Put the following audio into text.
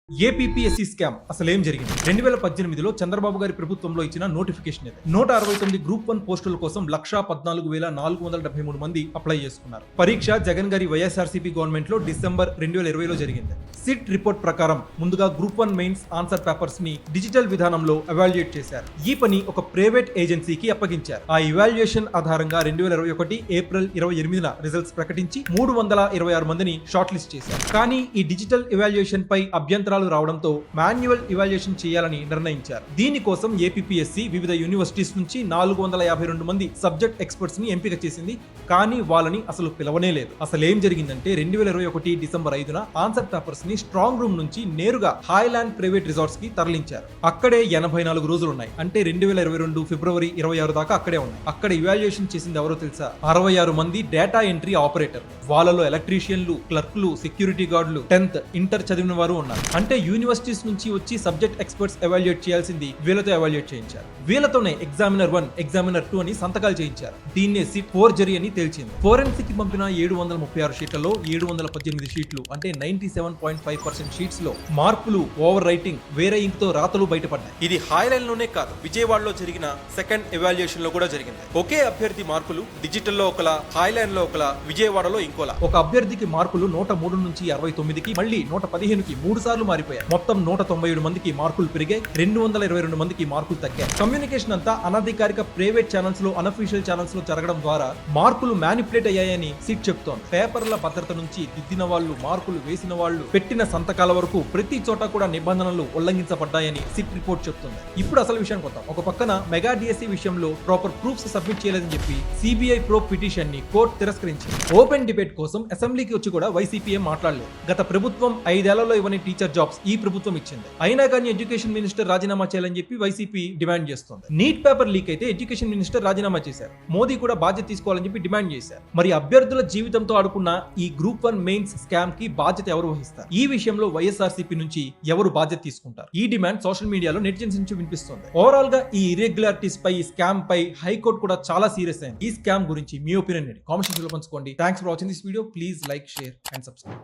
APPSC scam అసలేం జరిగింది? 2018లో చంద్రబాబు గారి ప్రభుత్వంలో ఇచ్చిన నోటిఫికేషన్ ఇది. 169 గ్రూప్ 1 పోస్టుల కోసం 1,14,473 మంది అప్లై చేసుకున్నారు. పరీక్ష జగన్ గారి వైఎస్ఆర్సీపీ గవర్నమెంట్ లో డిసెంబర్ 2020లో జరిగింది. సిట్ రిపోర్ట్ ప్రకారం ముందుగా గ్రూప్ 1 మెయిన్స్ ఆన్సర్ పేపర్స్ ని డిజిటల్ విధానంలో ఎవాల్యుయేట్ చేశారు. ఈ పని ఒక ప్రైవేట్ ఏజెన్సీకి అప్పగించారు. ఆ ఇవాల్యుయేషన్ ఆధారంగా 2021 ఏప్రిల్ 28న రిజల్ట్స్ ప్రకటించి 326 మందిని షార్ట్ లిస్ట్ చేశారు. కానీ ఈ డిజిటల్ ఇవాల్యుయేషన్ పై అభ్యంతరాలు రావడంతో మాన్యువల్ ఇవాల్యుయేషన్ చేయాలని నిర్ణయించారు. దీనికోసం ఏపీపీఎస్సీ వివిధ యూనివర్సిటీస్ నుంచి 452 మంది సబ్జెక్ట్ ఎక్స్పర్ట్స్ ని ఎంపిక చేసింది. కానీ వాళ్ళని అసలు పిలవనే లేదు. అసలు ఏం జరిగిందంటే 2021 డిసెంబర్ 5న ఆన్సర్ పేపర్స్ ని స్ట్రాంగ్ రూమ్ నుంచి నేరుగా హాయ్లాండ్ ప్రైవేట్ రిసార్ట్స్ కి తరలించారు. అక్కడే 84 రోజులు ఉన్నాయి. అంటే 2022 ఫిబ్రవరి 26 దాకా అక్కడే ఉన్నాయి. అక్కడ ఇవాల్యుయేషన్ చేసింది ఎవరో తెలుసా? 66 మంది డేటా ఎంట్రీ ఆపరేటర్. వాళ్ళలో ఎలక్ట్రీషియన్లు, క్లర్క్లు, సెక్యూరిటీ గార్డులు, 10th ఇంటర్ చదివిన వారు ఉన్నారు. అంటే యూనివర్సిటీస్ నుంచి వచ్చి సబ్జెక్ట్ ఎక్స్పర్ట్స్ ఎవాల్యుయేట్ చేయాల్సింది వీళ్ళతో ఎవాల్యుయేట్ చేయించారు. వీళ్ళతోనే ఎగ్జామినర్ 1, ఎగ్జామినర్ 2 అని సంతకాలు చేయించారు. దీన్నే సిట్ ఫోర్జరీ అని తేల్చింది. ఫోరెన్సిక్ కి పంపిన 736 షీట్లలో 718 షీట్లు అంటే 97.5% షీట్స్ లో మార్పులు, ఓవర్ రైటింగ్, వేరే ఇంక్ తో రాతలు బయటపడ్డాయి. ఇది హాయ్లైన్ లోనే కాదు, విజయవాడలో జరిగిన సెకండ్ ఎవాల్యుయేషన్ లో కూడా జరిగింది. ఒకే అభ్యర్థి మార్కులు డిజిటల్ లో ఒకలా, హాయ్లైన్ లో ఒకలా, విజయవాడలో ఇంకోలా. ఒక అభ్యర్థికి మార్కులు 103 నుంచి 69కి, మళ్ళీ 115కి 3 సార్లు మారిపోయాయి. మొత్తం 197 మందికి మార్కులు పెరిగాయి, 222 మందికి మార్కులు తగ్గాయి. కమ్యూనికేషన్ అంతా అనధికారిక ప్రైవేట్ ఛానల్స్ లో, అనఫీషియల్ ఛానల్స్ లో జరగడం ద్వారా మార్కులు మ్యానిపులేట్ అయ్యాయని సిట్ చెప్తోంది. పేపర్ల భద్రత నుంచి దిద్దిన వాళ్ళు, మార్కులు వేసిన వాళ్ళు, పెట్టిన సంతకాల వరకు ప్రతి చోట కూడా నిబంధనలు ఉల్లంఘించబడ్డాయని సిట్ రిపోర్ట్ చెప్తుంది. ఇప్పుడు అసలు విషయానికి వద్దాం. ఒక పక్కన మెగా డిఎస్సీ విషయంలో ప్రాపర్ ప్రూఫ్స్ సబ్మిట్ చేయలేదని చెప్పి సిబిఐ ప్రోబ్ పిటిషన్ ని కోర్టు తిరస్కరించింది. ఓపెన్ డిబేట్ కోసం అసెంబ్లీకి వచ్చి కూడా వైసీపీ మాట్లాడలేదు. గత ప్రభుత్వం 5 ఏళ్లలో ఇవ్వని టీచర్ జాబ్స్ ఈ ప్రభుత్వం ఇచ్చింది. అయినా కానీ ఎడ్యుకేషన్ మినిస్టర్ రాజీనామా చేయాలని చెప్పి వైసీపీ డిమాండ్ చేస్తోంది. నీట్ పేపర్ లీక్ అయితే ఎడ్యుకేషన్ మినిస్టర్ రాజీనామా చేశారు. మోదీ కూడా బాధ్యత తీసుకోవాలని చెప్పి డిమాండ్ చేశారు. మరి అభ్యర్థుల జీవితంతో ఆడుకున్న ఈ గ్రూప్ 1 మెయిన్స్ స్కామ్ కి బాధ్యత ఎవరు వహిస్తారు? ఈ విషయంలో వైఎస్ఆర్సీపీ నుంచి ఎవరు బాధ్యత తీసుకుంటారు? ఈ డిమాండ్ సోషల్ మీడియాలో నెటిజన్స్ నుంచి వినిపిస్తుంది. ఓవరాల్ గా ఈ ఇర్రెగ్యులారిటీస్ పై, ఈ స్కామ్ పై హైకోర్టు కూడా చాలా సీరియస్ అయింది. ఈ స్కామ్ గురించి మీ ఒపీనియన్ కామెంట్ సెక్షన్ లో పంచుకోండి. Thanks for watching this video. Please like, share and subscribe.